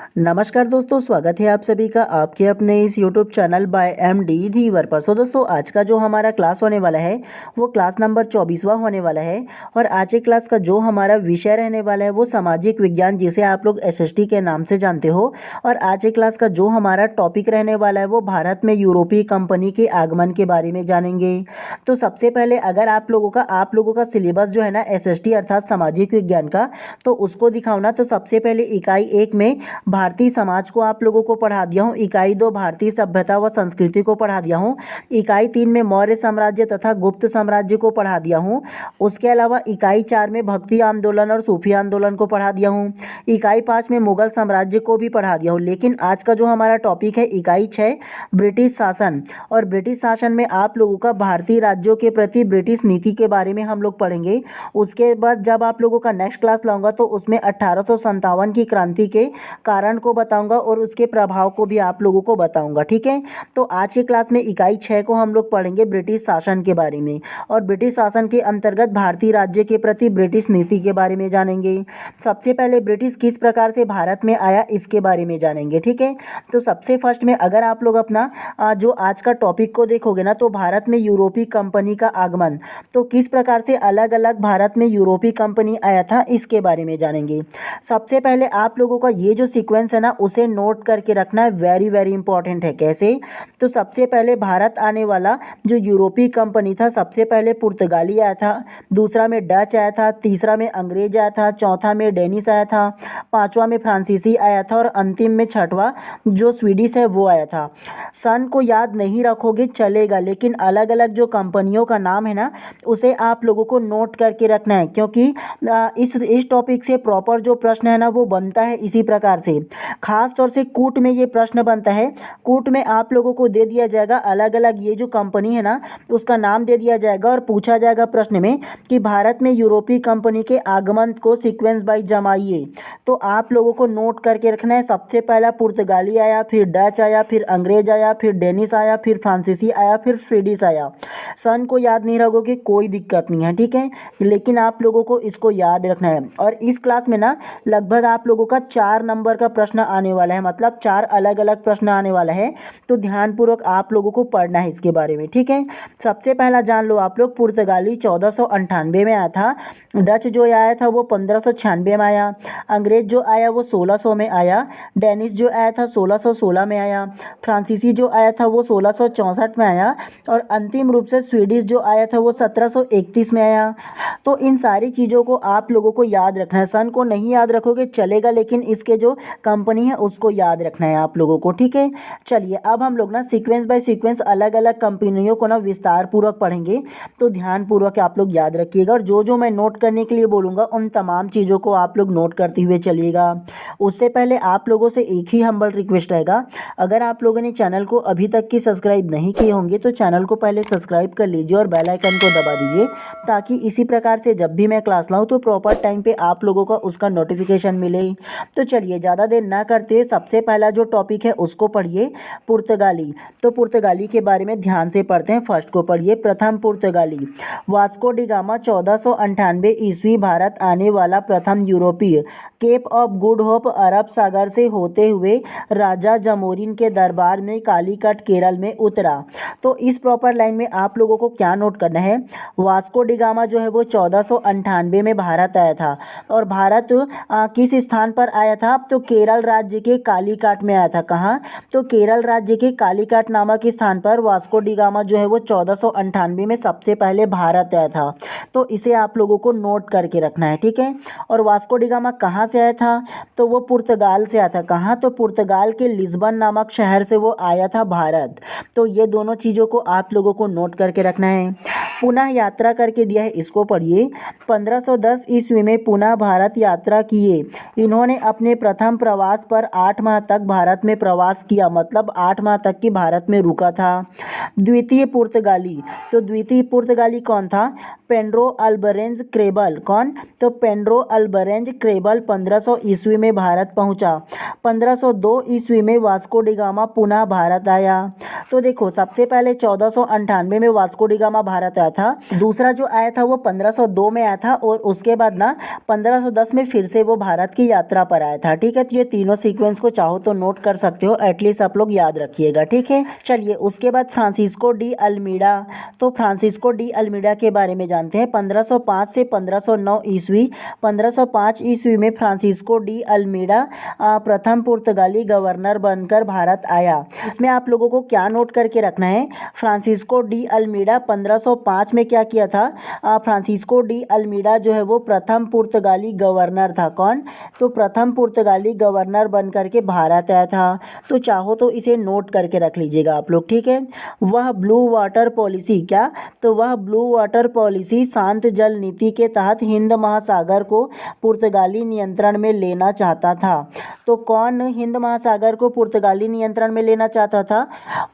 नमस्कार दोस्तों, स्वागत है आप सभी का आपके अपने इस यूट्यूब चैनल बाय एमडी धीवर पर। सो दोस्तों, आज का जो हमारा क्लास होने वाला है वो क्लास नंबर 24वां होने वाला है। और आज के क्लास का जो हमारा विषय रहने वाला है वो सामाजिक विज्ञान, जिसे आप लोग एसएसटी के नाम से जानते हो। और आज के क्लास का जो हमारा टॉपिक रहने वाला है वो भारत में यूरोपीय कंपनी के आगमन के बारे में जानेंगे। तो सबसे पहले अगर आप लोगों का सिलेबस जो है ना एसएसटी अर्थात सामाजिक विज्ञान का, तो उसको दिखाओ ना। तो सबसे पहले इकाई 1 में भारतीय समाज को आप लोगों को पढ़ा दिया हूँ। इकाई 2 भारतीय सभ्यता व संस्कृति को पढ़ा दिया हूँ। इकाई 3 में मौर्य साम्राज्य तथा गुप्त साम्राज्य को पढ़ा दिया हूँ। उसके अलावा इकाई 4 में भक्ति आंदोलन और सूफी आंदोलन को पढ़ा दिया हूँ। इकाई 5 में मुगल साम्राज्य को भी पढ़ा दिया हूँ। लेकिन आज का जो हमारा टॉपिक है इकाई 6 ब्रिटिश शासन, और ब्रिटिश शासन में आप लोगों का भारतीय राज्यों के प्रति ब्रिटिश नीति के बारे में हम लोग पढ़ेंगे। उसके बाद जब आप लोगों का नेक्स्ट क्लास लाऊंगा तो उसमें 1857 की क्रांति के कारण को बताऊंगा और उसके प्रभाव को भी आप लोगों को बताऊंगा। ठीक है, तो आज की क्लास में इकाई 6 को हम लोग पढ़ेंगे ब्रिटिश शासन के बारे में, और ब्रिटिश शासन के अंतर्गत भारतीय राज्य के प्रति ब्रिटिश नीति के बारे में जानेंगे। सबसे पहले ब्रिटिश किस प्रकार से भारत में आया इसके बारे में जानेंगे। ठीक है, तो सबसे फर्स्ट में अगर आप लोग अपना जो आज का टॉपिक को देखोगे ना, तो भारत में यूरोपीय कंपनी का आगमन, तो किस प्रकार से अलग अलग भारत में यूरोपीय कंपनी आया था इसके बारे में जानेंगे। सबसे पहले आप लोगों का ये जो सीक्वेंस है ना उसे नोट करके रखना है, वेरी वेरी इंपॉर्टेंट है। कैसे? तो सबसे पहले भारत आने वाला जो यूरोपीय कंपनी था, सबसे पहले पुर्तगाली आया था, दूसरा में डच आया था, तीसरा में अंग्रेज आया था, चौथा में डेनिश आया था, पांचवा में फ्रांसीसी आया था, और अंतिम में छठवा जो स्वीडिश है वो आया था। सन को याद नहीं रखोगे चलेगा, लेकिन अलग अलग जो कंपनियों का नाम है ना उसे आप लोगों को नोट करके रखना है, क्योंकि इस टॉपिक से प्रॉपर जो प्रश्न है ना वो बनता है इसी प्रकार से। खास तौर से कूट में ये प्रश्न बनता है। कूट में आप लोगों को दे दिया जाएगा अलग अलग ये जो कंपनी है ना उसका नाम दे दिया जाएगा, और पूछा जाएगा प्रश्न में कि भारत में यूरोपीय कंपनी के आगमन को सीक्वेंस बाई जमाइए। तो आप लोगों को नोट करके रखना है। सबसे पहला पुर्तगाली आया, फिर डच आया, फिर अंग्रेज आया, फिर डेनिश आया, फिर फ्रांसीसी आया, फिर स्वीडिश आया। सन को याद नहीं रखोगे कोई दिक्कत नहीं है, ठीक है, लेकिन आप लोगों को इसको याद रखना है। और इस क्लास में ना लगभग आप लोगों का 4 नंबर का प्रश्न आने वाला है, मतलब 4 अलग अलग प्रश्न आने वाला है। तो ध्यानपूर्वक आप लोगों को पढ़ना है इसके बारे में। ठीक है, सबसे पहला जान लो आप लोग, पुर्तगाली 1498 में आया था, डच जो आया था वो 1596 में आया, अंग्रेज जो आया वो 1600 में आया, डेनिश जो आया था 1616 में आया, फ्रांसीसी जो आया था वो 1664 में आया, और अंतिम रूप से स्वीडिश जो आया था वो 1731 में आया। तो इन सारी चीज़ों को आप लोगों को याद रखना है। सन को नहीं याद रखोगे चलेगा, लेकिन इसके जो कंपनी है उसको याद रखना है आप लोगों को। ठीक है, चलिए अब हम लोग ना सीक्वेंस बाय सीक्वेंस अलग अलग कंपनियों को ना विस्तार पूर्वक पढ़ेंगे। तो ध्यान पूर्वक आप लोग याद रखिएगा, और जो जो मैं नोट करने के लिए बोलूँगा उन तमाम चीज़ों को आप लोग नोट करते हुए चलिएगा। उससे पहले आप लोगों से एक ही हम्बल रिक्वेस्ट रहेगा, अगर आप लोगों ने चैनल को अभी तक की सब्सक्राइब नहीं किए होंगे तो चैनल को पहले सब्सक्राइब कर लीजिए और बेल आइकन को दबा दीजिए, ताकि इसी प्रकार से जब भी मैं क्लास लाऊं तो प्रॉपर टाइम पे आप लोगों को उसका नोटिफिकेशन मिले। तो चलिए ज़्यादा देर ना करते हुए सबसे पहला जो टॉपिक है उसको पढ़िए, पुर्तगाली। तो पुर्तगाली के बारे में ध्यान से पढ़ते हैं। फर्स्ट को पढ़िए, प्रथम पुर्तगाली। वास्को डी गामा 1498 ईस्वी भारत आने वाला प्रथम यूरोपीय केप ऑफ गुड होप अरब सागर से होते हुए राजा जमोरिन के दरबार में कालीकट केरल में उतरा। तो इस प्रॉपर लाइन में आप लोगों को क्या नोट करना है, वास्को डी गामा जो है वो 1498 में भारत आया था, और भारत किस स्थान पर आया था, तो केरल राज्य के कालीकट में आया था। कहाँ? तो केरल राज्य के कालीकट नामक स्थान पर वास्को डी गामा जो है वो 1498 में सबसे पहले भारत आया था। तो इसे आप लोगों को नोट करके रखना है, ठीक है। और वास्को डी गामा कहाँ से आया था, तो वो पुर्तगाल से आया था। कहाँ? तो पुर्तगाल के लिस्बन नामक शहर से वो आया था भारत। तो ये दोनों चीज़ों को आप लोगों को नोट करके रखना है। पुनः यात्रा करके दिया है, इसको पढ़िए। 1510 ईस्वी में पुनः भारत यात्रा किए। इन्होंने अपने प्रथम प्रवास पर 8 माह तक भारत में प्रवास किया, मतलब 8 माह तक की भारत में रुका था। द्वितीय पुर्तगाली, तो द्वितीय पुर्तगाली कौन था, पेड्रो अल्बरेंज क्रेबल। कौन? तो पेड्रो अल्बरेंज क्रेबल 1500 ईस्वी में भारत पहुंचा। 1502 ईस्वी में वास्को डी गामा पुनः भारत आया। तो देखो सबसे पहले 1498 में वास्को डी गामा भारत आया था। दूसरा जो आया था वो 1502 में आया था और उसके बाद ना 1510 में फिर से वो भारत की यात्रा पर आया था। ठीक है, तो ये तीनों सीक्वेंस को चाहो तो नोट कर सकते हो, एटलीस्ट आप लोग याद रखिएगा। ठीक है, चलिए उसके बाद फ्रांसिस्को डी अल्मीडा। तो फ्रांसिस्को डी अल्मीडा के बारे में जानते हैं। 1505 से 1509 ईस्वी। 1505 ईस्वी में फ्रांसिस्को डी अल्मीडा प्रथम पुर्तगाली गवर्नर बनकर भारत आया। इसमें आप लोगों को क्या नोट करके रखना है, फ्रांसिस्को डी अल्मीडा 1505 में क्या किया था, फ्रांसिस्को डी अल्मीडा जो है वो प्रथम पुर्तगाली गवर्नर था। कौन, तो प्रथम पुर्तगाली गवर्नर बन करके भारत आया था। तो चाहो तो इसे नोट करके रख लीजिएगा आप लोग। ठीक है, वह ब्लू वाटर पॉलिसी, क्या, तो वह ब्लू वाटर पॉलिसी शांत जल नीति के तहत हिंद महासागर को पुर्तगाली नियंत्रण में लेना चाहता था। तो कौन हिंद महासागर को पुर्तगाली नियंत्रण में लेना चाहता था,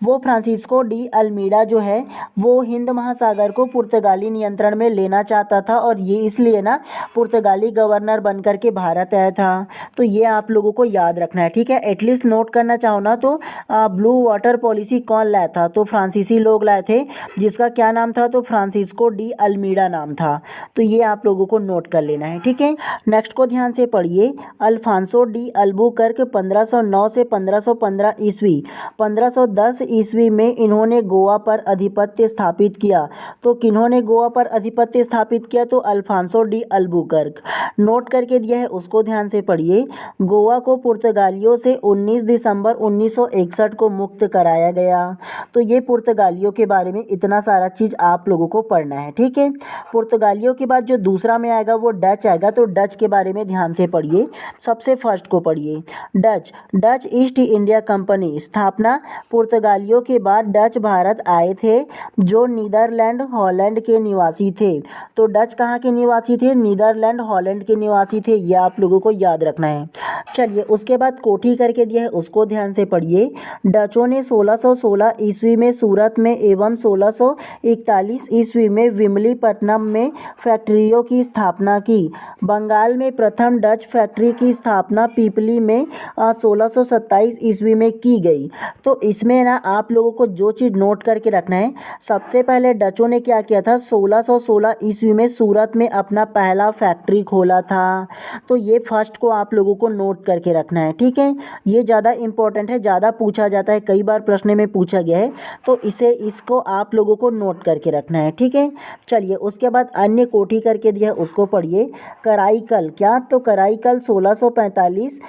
वो फ्रांसिस्को डी अल्मीडा जो है वो हिंद महासागर को पुर्तगाली नियंत्रण में लेना चाहता था और ये इसलिए ना पुर्तगाली गवर्नर बन करके भारत आया था। तो ये आप लोगों को याद रखना है। ठीक है, एटलीस्ट नोट करना चाहो ना तो ब्लू वाटर पॉलिसी कौन लाया था, तो फ्रांसीसी लोग लाए थे, जिसका क्या नाम था, तो फ्रांसिस्को डी अल्मीडा नाम था। तो ये आप लोगों को नोट कर लेना है। ठीक है, नेक्स्ट को ध्यान से पढ़िए। अल्फांसो डी अल्बुकर्क 1509 से 1515 ईस्वी। 1510 ईस्वी में इन्होंने गोवा पर अधिपत्य स्थापित किया। तो किन्होंने गोवा पर अधिपत्य स्थापित किया, तो अल्फांसो डी अल्बुकर्क। नोट करके दिया है, उसको ध्यान से पढ़िए। गोवा को पुर्तगालियों से 19 दिसंबर 1961 को मुक्त कराया गया। तो ये पुर्तगालियों के बारे में इतना सारा चीज़ आप लोगों को पढ़ना है। ठीक है, पुर्तगालियों के बाद जो दूसरा में आएगा वो डच आएगा। तो डच के बारे में ध्यान से पढ़िए। सबसे फर्स्ट को पढ़िए, डच ईस्ट इंडिया कंपनी स्थापना। पुर्तगालियों के बाद डच भारत आए थे जो नीदरलैंड हॉलैंड के निवासी थे। तो डच कहाँ के निवासी थे, नीदरलैंड हॉलैंड के निवासी थे। ये आप लोगों को याद रखना है। चलिए उसके बाद कोठी करके दिया है, उसको ध्यान से पढ़िए। डचों ने 1616 ईस्वी में सूरत में एवं 1641 ईस्वी में विमलीपट्टनम में फैक्ट्रियों की स्थापना की। बंगाल में प्रथम डच फैक्ट्री की स्थापना पीपली में 1627 ईस्वी में की गई। तो इसमें ना आप लोगों को जो चीज़ नोट करके रखना है, सबसे पहले डचों ने क्या किया था, 1616 ईस्वी में सूरत में अपना पहला फैक्ट्री खोला था। तो ये फर्स्ट को आप लोगों को नोट करके रखना है। ठीक है, ये ज़्यादा इंपॉर्टेंट है, ज़्यादा पूछा जाता है, कई बार प्रश्न में पूछा गया है। तो इसको आप लोगों को नोट करके रखना है। ठीक है, चलिए उसके बाद अन्य कोठी करके दिया है, उसको पढ़िए। कराईकल, क्या, तो कराईकल 1645,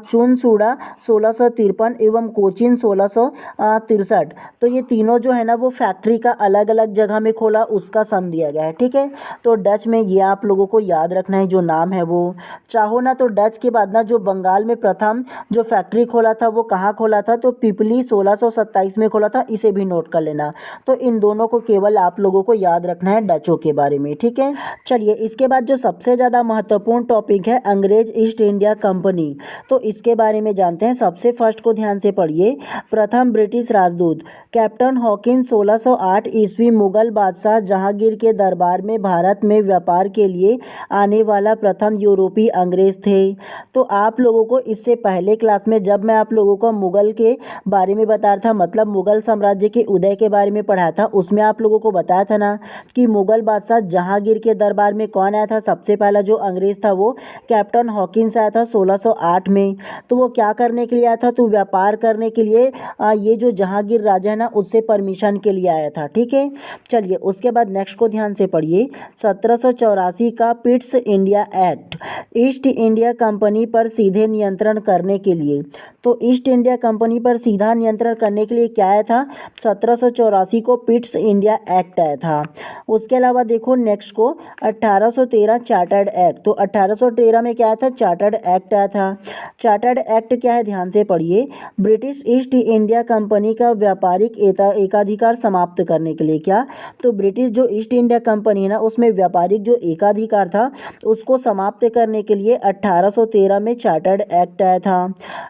चुनसुड़ा 1653 एवं कोचीन 1663। तो ये तीनों जो है ना वो फैक्ट्री का अलग अलग जगह में खोला, उसका सन दिया गया है। ठीक है, तो डच में ये आप लोगों को याद रखना है, जो नाम है वो। चाहो ना तो डच के बाद ना जो बंगाल में प्रथम जो फैक्ट्री खोला था वो कहाँ खोला था, तो पिपली 1627 में खोला था। इसे भी नोट कर लेना। तो इन दोनों को केवल आप लोगों को याद रखना है डचों के बारे में। ठीक है, चलिए इसके बाद जो सबसे ज़्यादा महत्वपूर्ण टॉपिक है अंग्रेज ईस्ट इंडिया कंपनी। तो इसके बारे में जानते हैं। सबसे फर्स्ट को ध्यान से पढ़िए। प्रथम ब्रिटिश राजदूत कैप्टन हॉकिंस 1608 ईस्वी मुगल बादशाह जहांगीर के दरबार में भारत में व्यापार के लिए आने वाला प्रथम यूरोपीय अंग्रेज थे। तो आप लोगों को इससे पहले क्लास में जब मैं आप लोगों को मुगल के बारे में बता रहा था, मतलब मुगल साम्राज्य के उदय के बारे में पढ़ाया था, उसमें आप लोगों को बताया था ना कि मुगल बादशाह जहांगीर के दरबार में कौन आया था, सबसे पहला जो अंग्रेज था वो कैप्टन हॉकिंस आया था 1608 में। तो वो क्या करने के लिए आया था, तो व्यापार करने के लिए ये जो जहांगीर राजा है ना उससे परमिशन के लिए आया था। ठीक है, चलिए उसके बाद नेक्स्ट को ध्यान से पढ़िए। 1784 का Pitt's India act east India company पर सीधे नियंत्रण करने के लिए। तो ईस्ट इंडिया कंपनी पर सीधा नियंत्रण करने के लिए क्या आया था, 1784 को पिट्स इंडिया एक्ट आया था। उसके अलावा देखो नेक्स्ट को 1813 चार्टर्ड एक्ट। तो 1813 में क्या आया था, चार्टर्ड एक्ट आया था। चार्टर्ड एक्ट क्या है, ध्यान से पढ़िए। ब्रिटिश ईस्ट इंडिया कंपनी का व्यापारिक एकाधिकार समाप्त करने के लिए। क्या, तो ब्रिटिश जो ईस्ट इंडिया कंपनी है ना उसमें व्यापारिक जो एकाधिकार था उसको समाप्त करने के लिए 1813 में चार्टर्ड एक्ट आया था।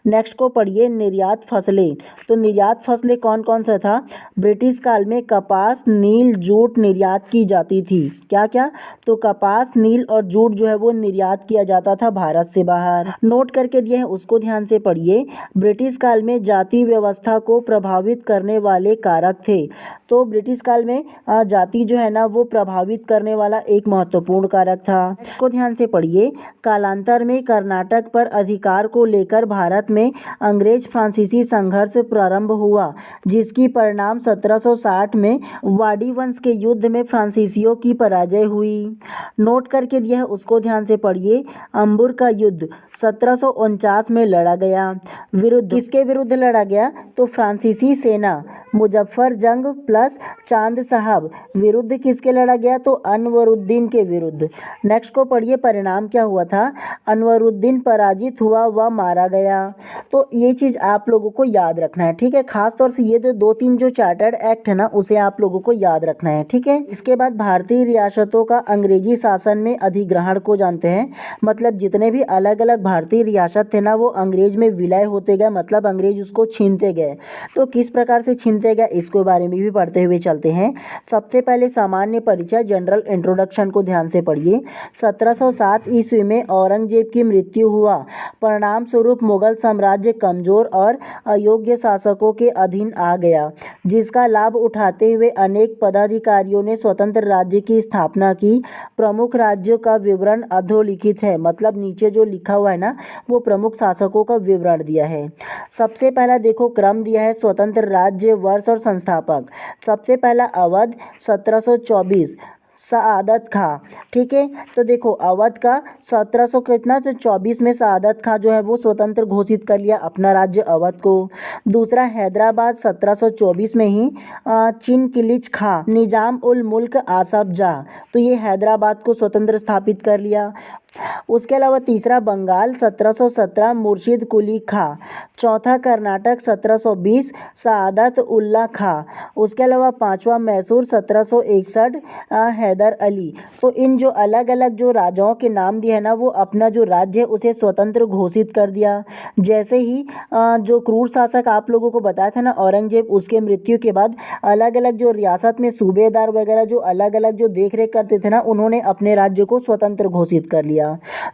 नेक्स्ट को पढ़िए, निर्यात फसलें। तो निर्यात फसलें कौन कौन सा था, ब्रिटिश काल में कपास, नील, जूट निर्यात की जाती थी। क्या क्या, तो कपास, नील और जूट जो है वो निर्यात किया जाता जाता था भारत से बाहर। नोट करके दिया है, उसको ध्यान से पढ़िए। ब्रिटिश काल में जाति व्यवस्था को प्रभावित करने वाले कारक थे। तो ब्रिटिश काल में जाति जो है ना वो प्रभावित करने वाला एक महत्वपूर्ण कारक था। इसको ध्यान से पढ़िए। कालांतर में कर्नाटक पर अधिकार को लेकर भारत में अंग्रेज फ्रांसीसी संघर्ष प्रारंभ हुआ, जिसकी परिणाम 1760 में वाड़ी वंश के युद्ध में फ्रांसीसियों की पराजय हुई। नोट करके दिया है, उसको ध्यान से पढ़िए। अंबुर का युद्ध 1749 में लड़ा गया। विरुद्ध किसके विरुद्ध लड़ा गया? तो फ्रांसीसी सेना मुजफ्फर जंग प्लस चांद साहब विरुद्ध किसके लड़ा गया? तो अनवरुद्दीन के विरुद्ध। नेक्स्ट को पढ़िए, परिणाम क्या हुआ था? अनवरुद्दीन पराजित हुआ व मारा गया। तो ये चीज़ आप लोगों को याद रखना है, ठीक है। खास तौर से ये जो 2-3 जो चार्टर्ड एक्ट है ना उसे आप लोगों को याद रखना है, ठीक है। इसके बाद भारतीय रियासतों का अंग्रेजी शासन में अधिग्रहण को जानते हैं। मतलब जितने भी अलग अलग भारतीय रियासत थे ना वो अंग्रेज में विलय होते गए, मतलब अंग्रेज उसको छीनते गए। तो किस प्रकार से छीनते गए इसके बारे में भी पढ़ते हुए चलते हैं। सबसे पहले सामान्य परिचय, जनरल इंट्रोडक्शन को ध्यान से पढ़िए। 1707 ईस्वी में औरंगजेब की मृत्यु हुआ। परिणाम स्वरूप मुगल साम्राज्य कमजोर और अयोग्य शासकों के अधीन आ गया, जिसका लाभ उठाते हुए अनेक पदाधिकारियों ने स्वतंत्र राज्य की स्थापना की। प्रमुख राज्यों का विवरण अधोलिखित है। मतलब नीचे जो लिखा हुआ है ना वो प्रमुख शासकों का विवरण दिया है। सबसे पहला देखो क्रम दिया है, स्वतंत्र राज्य, वर्ष और संस्थापक। सबसे पहला अवध 1724, सआदत खां, ठीक है। तो देखो अवध का 1700 कितना तो 24 में सआदत खां जो है वो स्वतंत्र घोषित कर लिया अपना राज्य अवध को। दूसरा हैदराबाद 1724 में ही चिनकिलिच खां, निजाम उल मुल्क आसफ जाह, तो ये हैदराबाद को स्वतंत्र स्थापित कर लिया। उसके अलावा तीसरा बंगाल 1717 मुर्शिद कुली खां। चौथा कर्नाटक 1720 सआदत उल्ला खां। उसके अलावा पांचवा मैसूर 1761 हैदर अली। तो इन जो अलग अलग जो राजाओं के नाम दिए हैं ना वो अपना जो राज्य है उसे स्वतंत्र घोषित कर दिया। जैसे ही जो क्रूर शासक आप लोगों को बताया था ना औरंगजेब, उसके मृत्यु के बाद अलग अलग जो रियासत में सूबेदार वगैरह जो अलग अलग जो देख रेख करते थे ना उन्होंने अपने राज्य को स्वतंत्र घोषित कर लिया।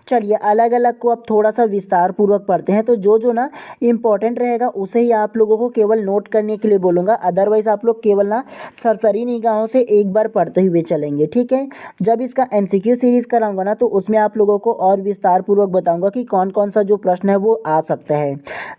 चलिए अलग अलग को अब थोड़ा सा विस्तार पूर्वक पढ़ते हैं। तो जो ना इम्पोर्टेंट रहेगा उसे ही आप लोगों को केवल नोट करने के लिए बोलूँगा, अदरवाइज आप लोग केवल ना सरसरी निगाहों से एक बार पढ़ते हुए चलेंगे, ठीक है। जब इसका MCQ सीरीज कराऊंगा ना तो उसमें आप लोगों को और विस्तार पूर्वक बताऊंगा कि कौन कौन सा जो प्रश्न है वो आ सकता है।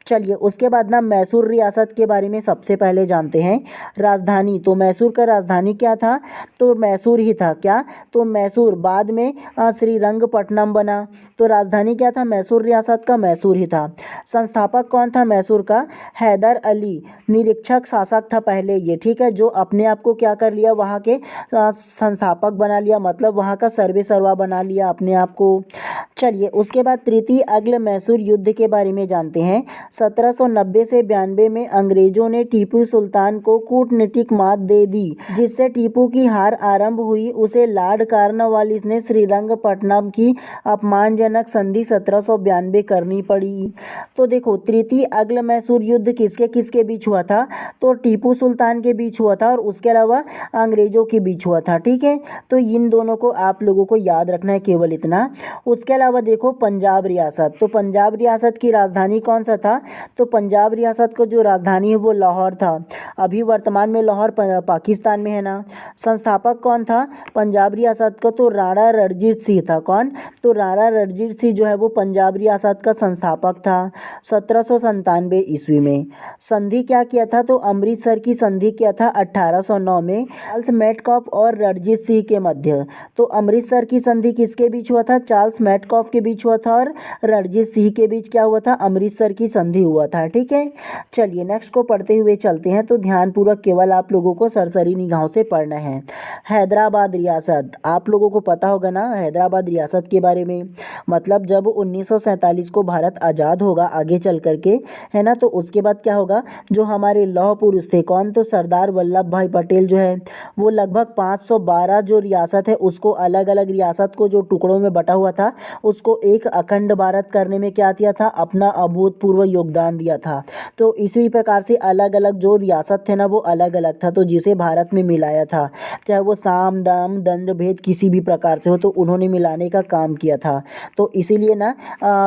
चलिए उसके बाद ना मैसूर रियासत के बारे में सबसे पहले जानते हैं। राजधानी, तो मैसूर का राजधानी क्या था? तो मैसूर ही था। क्या? तो मैसूर बाद में श्रीरंगपट्टनम बना। तो राजधानी क्या था मैसूर रियासत का? मैसूर ही था। संस्थापक कौन था मैसूर का? हैदर अली, निरीक्षक शासक था पहले ये, ठीक है, जो अपने आप को क्या कर लिया वहाँ के संस्थापक बना लिया, मतलब वहाँ का सर्वे सर्वा बना लिया अपने आप को। चलिए उसके बाद तृतीय अग्ल मैसूर युद्ध के बारे में जानते हैं। 1790 से 92 में अंग्रेजों ने टीपू सुल्तान को कूटनीतिक मात दे दी, जिससे टीपू की हार आरंभ हुई। उसे लॉर्ड कॉर्नवालिस ने श्रीरंगपट्टनम की अपमानजनक संधि 1792 करनी पड़ी। तो देखो तृतीय अग्ल मैसूर युद्ध किसके किसके बीच हुआ था? तो टीपू सुल्तान के बीच हुआ था और उसके अलावा अंग्रेजों के बीच हुआ था, ठीक है। तो इन दोनों को आप लोगों को याद रखना है, केवल इतना। उसके अलावा देखो पंजाब रियासत, तो पंजाब रियासत की राजधानी कौन सा था? तो पंजाब रियासत को जो राजधानी है वो लाहौर था। अभी वर्तमान में लाहौर पाकिस्तान में है ना। संस्थापक कौन था पंजाब रियासत का? तो राणा रणजीत सिंह था। कौन? तो राणा रणजीत सिंह जो है वो पंजाब रियासत का संस्थापक था 1797 ईस्वी में। संधि क्या किया था? तो अमृतसर की संधि किया था 1809 में चार्ल्स मेटकॉफ और रणजीत सिंह के मध्य। तो अमृतसर की संधि किसके बीच हुआ था? चार्ल्स मेटकॉफ के बीच हुआ था और रणजीत सिंह के बीच क्या हुआ था? अमृतसर की संधि हुआ था, ठीक है। चलिए नेक्स्ट को पढ़ते हुए चलते हैं। तो ध्यानपूर्वक केवल आप लोगों को सरसरी निगाहों से पढ़ना है। हैदराबाद रियासत, आप लोगों को पता होगा ना हैदराबाद रियासत के बारे में। मतलब जब 1947 को भारत आज़ाद होगा आगे चल करके, है ना, तो उसके बाद क्या होगा? जो हमारे लौह पुरुष थे, कौन? तो सरदार वल्लभ भाई पटेल जो है वो लगभग 512 जो रियासत है उसको अलग अलग रियासत को जो टुकड़ों में बटा हुआ था उसको एक अखंड भारत करने में क्या किया था? अपना अभूतपूर्व योगदान दिया था। तो इसी प्रकार से अलग अलग जो रियासत थे ना वो अलग अलग था, तो जिसे भारत में मिलाया था, चाहे वो साम दाम दंड भेद किसी भी प्रकार से हो, तो उन्होंने मिलाने का काम किया था। तो इसीलिए ना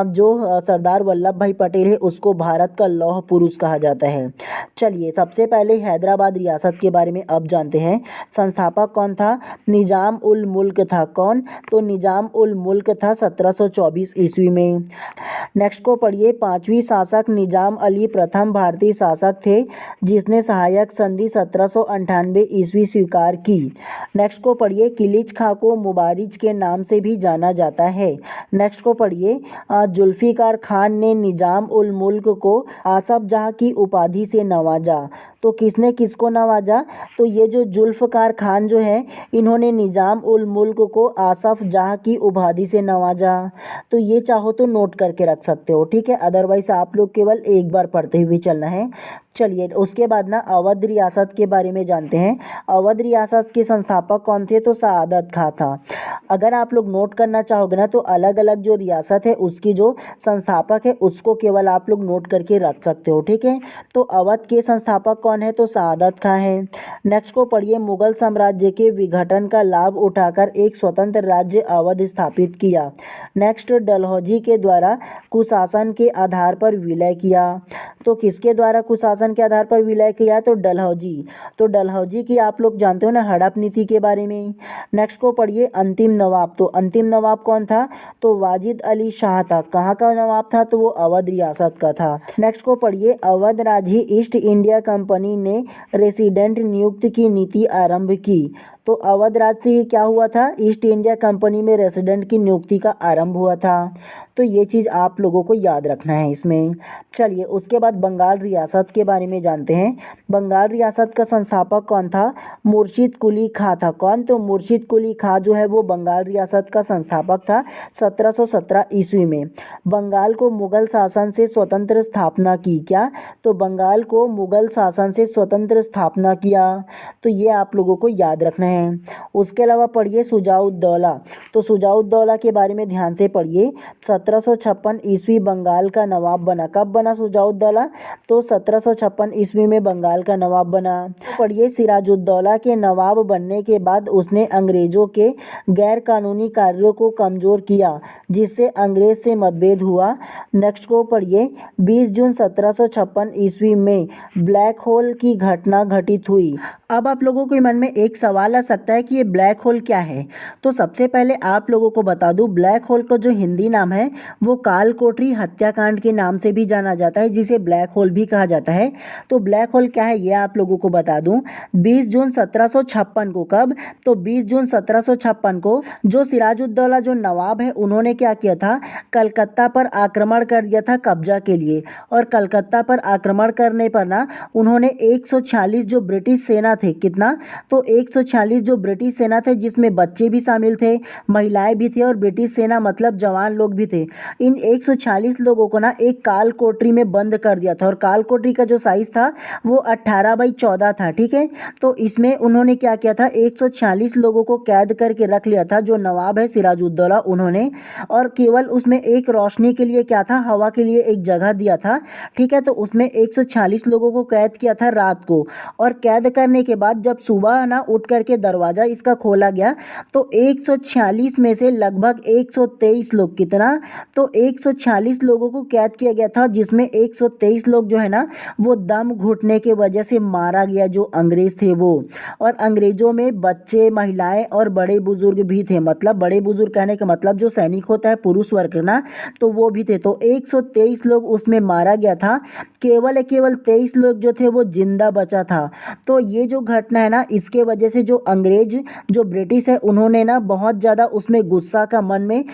जो सरदार वल्लभ भाई पटेल है उसको भारत का लौह पुरुष कहा जाता है। चलिए सबसे पहले हैदराबाद रियासत के बारे में अब जानते हैं। संस्थापक कौन था? निजाम उल मुल्क था। कौन? तो निजाम उल मुल्क था 1724 ईस्वी में। नेक्स्ट को पढ़िए, पांचवी शासक निजाम अली प्रथम भारतीय शासक थे जिसने सहायक संधि 1798 ईस्वी स्वीकार की। नेक्स्ट को पढ़िए, किलिच खां को मुबारिज के नाम से भी जाना जाता है। नेक्स्ट को पढ़िए, जुल्फिकार खान ने निजाम उल मुल्क को आसफ जहाँ की उपाधि से नवाजा। तो किसने किसको नवाजा? तो ये जो जुल्फकार खान जो है इन्होंने निजाम उल मुल्क को आसफ जहाँ की उपाधि से नवाजा। तो ये चाहो तो नोट करके रख सकते हो, ठीक है, अदरवाइज आप लोग केवल एक बार पढ़ते हुए चलना है। चलिए उसके बाद ना अवध रियासत के बारे में जानते हैं। अवध रियासत के संस्थापक कौन थे? तो सआदत खां था। अगर आप लोग नोट करना चाहोगे ना तो अलग अलग जो रियासत है उसकी जो संस्थापक है उसको केवल आप लोग नोट करके रख सकते हो, ठीक है। तो अवध के संस्थापक कौन है? तो सआदत खां है। नेक्स्ट को पढ़िए, मुगल साम्राज्य के विघटन का लाभ उठाकर एक स्वतंत्र राज्य अवध स्थापित किया। नेक्स्ट, डलहौजी के द्वारा कुशासन के आधार पर विलय किया। तो किसके द्वारा कुशासन के आधार पर विलय किया? तो डलहौजी। तो डलहौजी की आप लोग जानते हो ना हड़प नीति के बारे में। नेक्स्ट को पढ़िए, अंतिम नवाब। तो अंतिम नवाब कौन था? तो वाजिद अली शाह था। कहाँ का नवाब था? तो वो अवध रियासत का था। नेक्स्ट को पढ़िए, अवध राज्य ईस्ट इंडिया कंपनी ने रेसिडेंट नियुक्त की नीति आरंभ की। तो अवध राज्य से क्या हुआ था? ईस्ट इंडिया कंपनी में रेसिडेंट की नियुक्ति का आरंभ हुआ था। तो ये चीज़ आप लोगों को याद रखना है इसमें। चलिए उसके बाद बंगाल रियासत के बारे में जानते हैं। बंगाल रियासत का संस्थापक कौन था? मुर्शिद कुली खां था। कौन? तो मुर्शिद कुली खां जो है वो बंगाल रियासत का संस्थापक था 1717 ईस्वी में। बंगाल को मुगल शासन से स्वतंत्र स्थापना की। क्या? तो बंगाल को मुगल शासन से स्वतंत्र स्थापना किया। तो ये आप लोगों को याद रखना है। उसके अलावा पढ़िए शुजाउद्दौला। तो शुजाउद्दौला के बारे में ध्यान से पढ़िए। 1756 ईस्वी बंगाल का नवाब बना। कब बना शुजाउद्दौला? तो 1756 ईस्वी में बंगाल का नवाब बना। तो पढ़िए, सिराजुद्दौला के नवाब बनने के बाद उसने अंग्रेजों के गैर कानूनी कार्यों को कमजोर किया जिससे अंग्रेज से मतभेद हुआ। नेक्स्ट को पढ़िए, 20 जून 1756 ईस्वी में ब्लैक होल की घटना घटित हुई। अब आप लोगों के मन में एक सवाल आ सकता है कि ये ब्लैक होल क्या है। तो सबसे पहले आप लोगों को बता दूं, ब्लैक होल का जो हिंदी नाम है वो कालकोठरी हत्याकांड के नाम से भी जाना जाता है जिसे ब्लैक होल भी कहा जाता है। तो ब्लैक होल क्या है ये आप लोगों को बता दूं। 20 जून 1756 को, कब? तो 20 जून 1756 को जो सिराजुद्दौला जो नवाब है उन्होंने क्या किया था? कलकत्ता पर आक्रमण कर दिया था कब्जा के लिए। और कलकत्ता पर आक्रमण करने पर ना उन्होंने 146 जो ब्रिटिश सेना थे, कितना? तो 146 जो ब्रिटिश सेना थे जिसमें बच्चे भी शामिल थे, महिलाएं भी थी और ब्रिटिश सेना मतलब जवान लोग भी थे। इन 146 लोगों को ना एक काल कोठरी में बंद कर दिया था और काल कोठरी का जो साइज था वो 18x14 था, ठीक है। तो इसमें उन्होंने क्या किया था? 146 लोगों को कैद करके रख लिया था जो नवाब है सिराजुद्दौला उन्होंने। और केवल उसमें एक रोशनी के लिए क्या था? हवा के लिए एक जगह दिया था, ठीक है। तो उसमें 146 लोगों को कैद किया था रात को। और कैद करने के बाद जब सुबह ना उठ करके दरवाज़ा इसका खोला गया तो 146 में से लगभग 123 लोग, कितना? तो 146 लोगों को कैद किया गया था जिसमें 123 लोग जो है ना वो दम घुटने के वजह से मारा गया, जो अंग्रेज थे वो। और अंग्रेजों में बच्चे, महिलाएं और बड़े बुजुर्ग भी थे। मतलब बड़े बुजुर्ग कहने का मतलब जो सैनिक होता है पुरुष वर्ग ना, तो वो भी थे। तो 123 लोग उसमें मारा गया था, केवल 23 लोग जो थे वो जिंदा बचा था। तो ये जो घटना है ना इसके वजह से जो अंग्रेज जो ब्रिटिश है उन्होंने ना बहुत ज़्यादा उसमें गुस्सा का मन में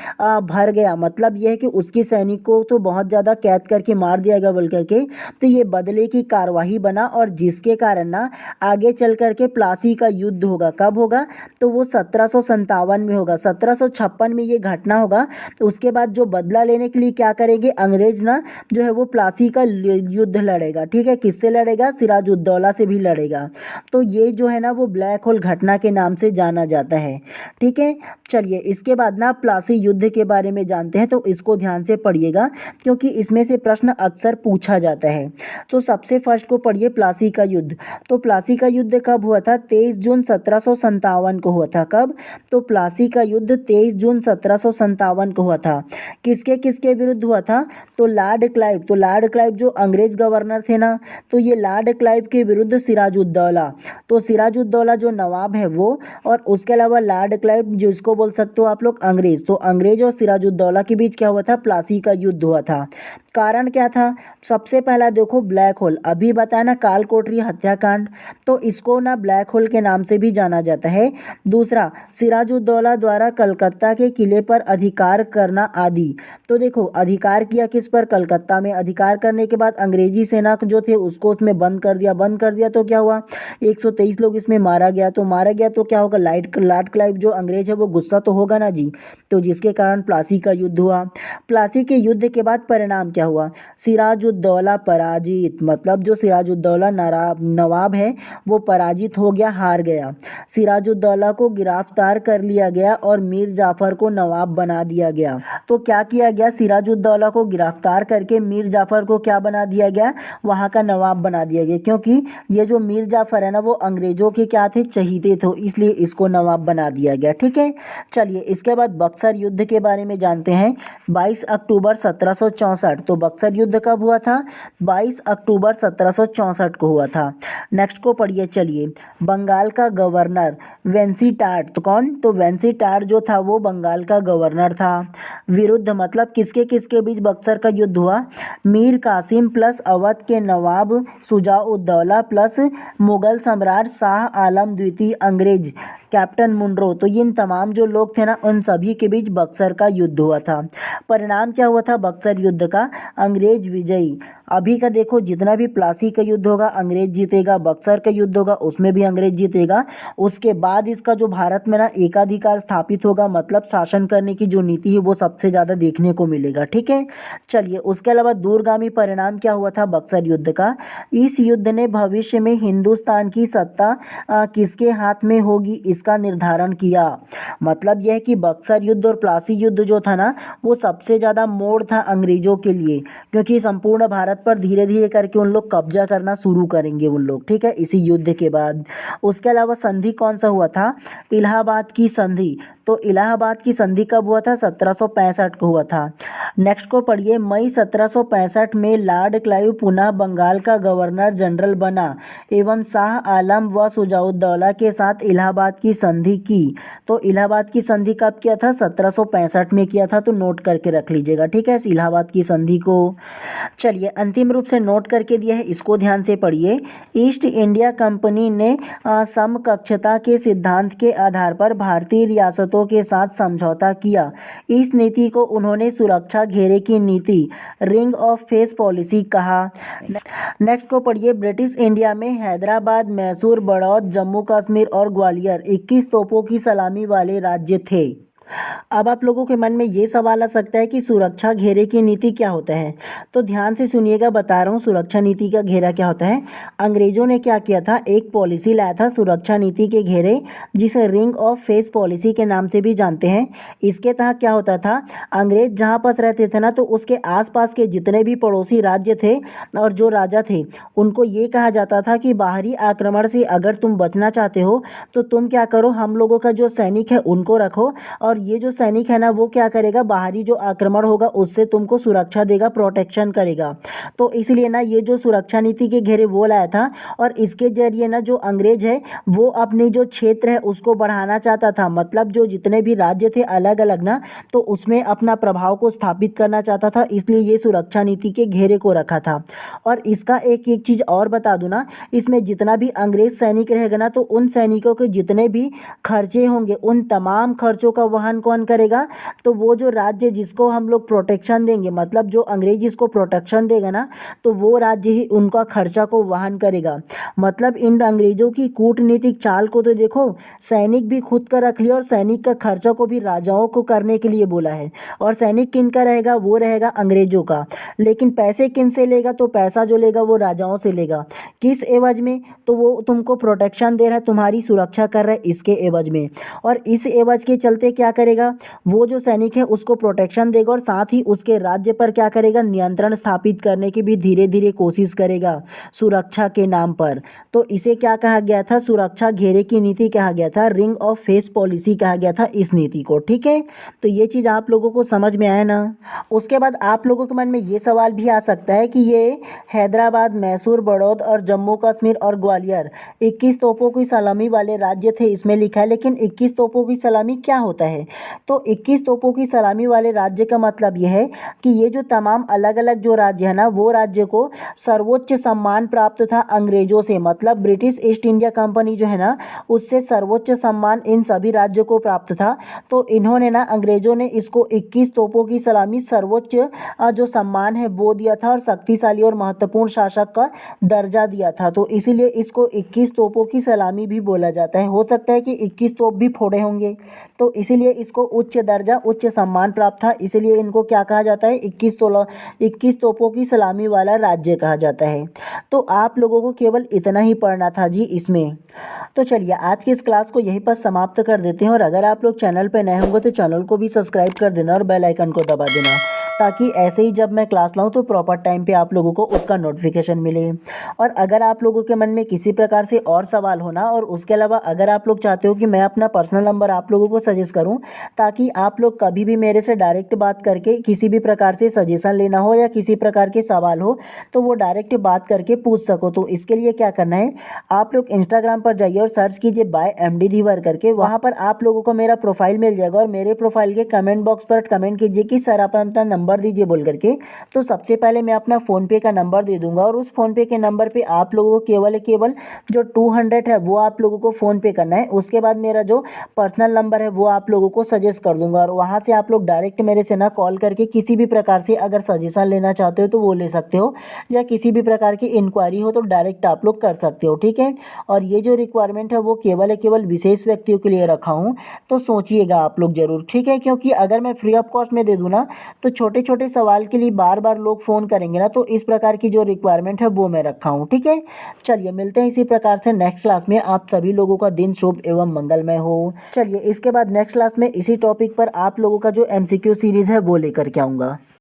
भर गया। मतलब ये है कि उसके सैनिक को तो बहुत ज़्यादा कैद करके मार दिया गया बोल करके। तो ये बदले की कार्यवाही बना और जिसके कारण ना आगे चल करके प्लासी का युद्ध होगा। कब होगा? तो वो 1757 में होगा। 1756 में ये घटना होगा। तो उसके बाद जो बदला लेने के लिए क्या करेंगे अंग्रेज ना, जो है वो प्लासी का युद्ध लड़ेगा, ठीक है। किससे लड़ेगा? सिराजुद्दौला से भी लड़ेगा। तो ये जो है ना वो ब्लैक होल घटना के नाम से जाना जाता है, ठीक है। चलिए इसके बाद ना प्लासी युद्ध के बारे में जानते हैं। तो इसको ध्यान से पढ़िएगा क्योंकि इसमें से प्रश्न अक्सर पूछा जाता है। तो सबसे फर्स्ट को पढ़िए प्लासी का युद्ध। तो प्लासी का युद्ध कब हुआ था? 23 जून 1757 को हुआ था। कब? तो प्लासी का युद्ध 23 जून 1757 को हुआ था। किसके किसके विरुद्ध हुआ था? तो लॉर्ड क्लाइव। तो लॉर्ड क्लाइव जो अंग्रेज गवर्नर थे ना, तो ये लॉर्ड क्लाइव के विरुद्ध सिराजुद्दौला। तो सिराजुद्दौला जो नवाब है वो, और उसके अलावा लॉर्ड क्लाइव जिसको बोल सकते हो आप लोग अंग्रेज। तो अंग्रेज और सिराजुद्दौला के बीच क्या हुआ था? प्लासी का युद्ध हुआ था। कारण क्या था? सबसे पहला देखो ब्लैक होल, अभी बताया ना काल कोठरी हत्याकांड, तो इसको ना ब्लैक होल के नाम से भी जाना जाता है। दूसरा, सिराजुद्दौला द्वारा कलकत्ता के किले पर अधिकार करना आदि। तो देखो अधिकार किया किस पर? कलकत्ता में। अधिकार करने के बाद अंग्रेजी सेना जो थे उसको उसमें बंद कर दिया तो क्या हुआ? 123 लोग इसमें मारा गया। तो क्या होगा? लॉर्ड क्लाइव जो अंग्रेज है वो गुस्सा तो होगा ना जी, तो जिसके कारण प्लासी का युद्ध हुआ। प्लासी के युद्ध के बाद परिणाम क्या हुआ? सिराजुद्दौला पराजित, मतलब जो सिराजुद्दौला नवाब है वो पराजित हो गया, हार गया। सिराजुद्दौला को गिरफ्तार कर लिया गया और मीर जाफर को नवाब बना दिया गया। तो क्या किया गया? सिराजुद्दौला को गिरफ्तार करके मीर जाफर को क्या बना दिया गया? वहाँ का नवाब बना दिया गया, क्योंकि ये जो मीर जाफर है ना वो अंग्रेजों के क्या थे? चहीते थे, इसलिए इसको नवाब बना दिया गया। ठीक है, चलिए इसके बाद बक्सर युद्ध के बारे में जानते हैं। 22 अक्टूबर 1764। तो बक्सर युद्ध कब हुआ था? 22 अक्टूबर 1764 को हुआ था। नेक्स्ट को पढ़िए चलिए। बंगाल का गवर्नर वेंसीटार्ड। तो कौन? तो वेंसीटार्ड जो था वो बंगाल का गवर्नर था। विरुद्ध मतलब किसके किसके बीच बक्सर का युद्ध हुआ? मीर कासिम प्लस अवध के नवाब शुजाउद्दौला प्लस मुगल सम्राट शाह आलम द्वितीय अंग्रेज कैप्टन मुनरो। तो इन तमाम जो लोग थे ना उन सभी के बीच बक्सर का युद्ध हुआ था। परिणाम क्या हुआ था बक्सर युद्ध का? अंग्रेज विजयी। अभी का देखो जितना भी प्लासी का युद्ध होगा अंग्रेज जीतेगा, बक्सर का युद्ध होगा उसमें भी अंग्रेज जीतेगा। उसके बाद इसका जो भारत में ना एकाधिकार स्थापित होगा, मतलब शासन करने की जो नीति है वो सबसे ज़्यादा देखने को मिलेगा। ठीक है, चलिए उसके अलावा दूरगामी परिणाम क्या हुआ था बक्सर युद्ध का? इस युद्ध ने भविष्य में हिंदुस्तान की सत्ता किसके हाथ में होगी इसका निर्धारण किया। मतलब यह है कि बक्सर युद्ध और प्लासी युद्ध जो था ना वो सबसे ज़्यादा मोड़ था अंग्रेजों के लिए, क्योंकि संपूर्ण भारत पर धीरे धीरे करके उन लोग कब्जा करना शुरू करेंगे उन लोग। ठीक है, इसी युद्ध के बाद। उसके अलावा संधि कौन सा हुआ था? इलाहाबाद की संधि। तो इलाहाबाद की संधि कब हुआ था? 1765 को हुआ था। नेक्स्ट को पढ़िए। मई 1765 में लॉर्ड क्लाइव पुनः बंगाल का गवर्नर जनरल बना एवं शाह आलम व शुजाउद्दौला के साथ इलाहाबाद की संधि की। तो इलाहाबाद की संधि कब किया था? 1765 में किया था, तो नोट करके रख लीजिएगा। ठीक है, इस इलाहाबाद की संधि को। चलिए अंतिम रूप से नोट करके दिया है, इसको ध्यान से पढ़िए। ईस्ट इंडिया कंपनी ने समकक्षता के सिद्धांत के आधार पर भारतीय रियासतों के साथ समझौता किया। इस नीति को उन्होंने सुरक्षा घेरे की नीति, रिंग ऑफ फेस पॉलिसी कहा। नेक्स्ट को पढ़िए। ब्रिटिश इंडिया में हैदराबाद, मैसूर, बड़ौद, जम्मू कश्मीर और ग्वालियर 21 तोपों की सलामी वाले राज्य थे। अब आप लोगों के मन में ये सवाल आ सकता है कि सुरक्षा घेरे की नीति क्या होता है? तो ध्यान से सुनिएगा, बता रहा हूँ सुरक्षा नीति का घेरा क्या होता है। अंग्रेजों ने क्या किया था? एक पॉलिसी लाया था सुरक्षा नीति के घेरे, जिसे रिंग ऑफ फेस पॉलिसी के नाम से भी जानते हैं। इसके तहत क्या होता था? अंग्रेज जहाँ पास रहते थे ना तो उसके आसपास के जितने भी पड़ोसी राज्य थे और जो राजा थे उनको ये कहा जाता था कि बाहरी आक्रमण से अगर तुम बचना चाहते हो तो तुम क्या करो, हम लोगों का जो सैनिक है उनको रखो, और ये जो सैनिक है ना वो क्या करेगा, बाहरी जो आक्रमण होगा उससे तुमको सुरक्षा देगा, प्रोटेक्शन करेगा। तो इसलिए ना ये जो सुरक्षा नीति के घेरे वो लाया था, और इसके जरिए ना जो अंग्रेज है वो अपनी जो क्षेत्र है उसको बढ़ाना चाहता था। मतलब जो जितने भी राज्य थे अलग अलग ना, तो उसमें अपना प्रभाव को स्थापित करना चाहता था, इसलिए ये सुरक्षा नीति के घेरे को रखा था। और इसका एक एक चीज़ और बता दूं ना, इसमें जितना भी अंग्रेज सैनिक रहेगा ना तो उन सैनिकों के जितने भी खर्चे होंगे उन तमाम खर्चों का वहन कौन करेगा? तो वो जो राज्य जिसको हम लोग प्रोटेक्शन देंगे, मतलब जो अंग्रेज जिसको प्रोटेक्शन देगा ना, तो वो राज्य ही उनका खर्चा को वहन करेगा। मतलब इन अंग्रेजों की कूटनीतिक चाल को तो देखो, सैनिक भी खुद का रख लिया और सैनिक का खर्चा को भी राजाओं को करने के लिए बोला है। और सैनिक किन का रहेगा? वो रहेगा अंग्रेजों का। लेकिन पैसे किन से लेगा? तो पैसा जो लेगा वो राजाओं से लेगा। किस एवज में? तो वो तुमको प्रोटेक्शन दे रहा है, तुम्हारी सुरक्षा कर रहा है इसके एवज में। और इस एवज के चलते क्या करेगा, वो जो सैनिक है उसको प्रोटेक्शन देगा और साथ ही उसके राज्य पर क्या करेगा, नियंत्रण स्थापित करने की भी धीरे धीरे कोशिश करेगा सुरक्षा के नाम पर। तो इसे क्या कहा गया था, सुरक्षा घेरे की नीति कहा गया था, रिंग ऑफ फेस पॉलिसी कहा गया था इस नीति को। ठीक है, तो ये चीज़ आप लोगों को समझ में आया ना। उसके बाद आप लोगों के मन में ये सवाल भी आ सकता है कि ये हैदराबाद, मैसूर, बड़ौद और जम्मू कश्मीर और ग्वालियर 21 तोपों की सलामी वाले राज्य थे इसमें लिखा है, लेकिन 21 तोपों की सलामी क्या होता है। तो 21 तोपों की सलामी वाले राज्य का मतलब यह है कि ये जो तमाम अलग अलग जो राज्य है ना, वो राज्य को सर्वोच्च सम्मान प्राप्त था अंग्रेजों से, मतलब ब्रिटिश ईस्ट इंडिया कंपनी जो है ना, उससे सर्वोच्च सम्मान इन सभी राज्यों को प्राप्त था। तो इन्होंने ना, अंग्रेजों ने इसको 21 तोपों की सलामी सर्वोच्च जो सम्मान है वो दिया था और शक्तिशाली और महत्वपूर्ण शासक का दर्जा दिया था। तो इसीलिए इसको 21 तोपों की सलामी भी बोला जाता है। हो सकता है कि 21 तोप भी फोड़े होंगे, तो इसीलिए इसको उच्च दर्जा, उच्च सम्मान प्राप्त था, इसलिए इनको क्या कहा जाता है, 21 तोपों की सलामी वाला राज्य कहा जाता है। तो आप लोगों को केवल इतना ही पढ़ना था जी इसमें। तो चलिए आज की इस क्लास को यहीं पर समाप्त कर देते हैं, और अगर आप लोग चैनल पर नए होंगे तो चैनल को भी सब्सक्राइब कर देना और बेल आइकन को दबा देना, ताकि ऐसे ही जब मैं क्लास लाऊं तो प्रॉपर टाइम पे आप लोगों को उसका नोटिफिकेशन मिले। और अगर आप लोगों के मन में किसी प्रकार से और सवाल होना, और उसके अलावा अगर आप लोग चाहते हो कि मैं अपना पर्सनल नंबर आप लोगों को सजेस्ट करूं, ताकि आप लोग कभी भी मेरे से डायरेक्ट बात करके किसी भी प्रकार से सजेशन लेना हो या किसी प्रकार के सवाल हो तो वो डायरेक्ट बात करके पूछ सको, तो इसके लिए क्या करना है, आप लोग इंस्टाग्राम पर जाइए और सर्च कीजिए बाय MD धीवर करके। वहाँ पर आप लोगों को मेरा प्रोफाइल मिल जाएगा और मेरे प्रोफाइल के कमेंट बॉक्स पर कमेंट कीजिए कि सर आप अपना नंबर दीजिए बोल करके। तो सबसे पहले मैं अपना फ़ोनपे का नंबर दे दूंगा, और उस फ़ोनपे के नंबर पे आप लोगों को केवल जो 200 है वो आप लोगों को फ़ोनपे करना है। उसके बाद मेरा जो पर्सनल नंबर है वो आप लोगों को सजेस्ट कर दूंगा, और वहाँ से आप लोग डायरेक्ट मेरे से ना कॉल करके किसी भी प्रकार से अगर सजेशन लेना चाहते हो तो वो ले सकते हो, या किसी भी प्रकार की इंक्वायरी हो तो डायरेक्ट आप लोग कर सकते हो। ठीक है, और ये जो रिक्वायरमेंट है वो केवल विशेष व्यक्तियों के लिए रखा हूँ, तो सोचिएगा आप लोग ज़रूर। ठीक है, क्योंकि अगर मैं फ्री ऑफ कॉस्ट में दे दूँ ना तो छोटे छोटे सवाल के लिए बार बार लोग फ़ोन करेंगे ना, तो इस प्रकार की जो रिक्वायरमेंट है वो मैं रखा हूँ। ठीक है, चलिए मिलते हैं इसी प्रकार से नेक्स्ट क्लास में। आप सभी लोगों का दिन शुभ एवं मंगलमय हो। चलिए इसके बाद नेक्स्ट क्लास में इसी टॉपिक पर आप लोगों का जो MCQ सीरीज़ है वो लेकर के आऊँगा।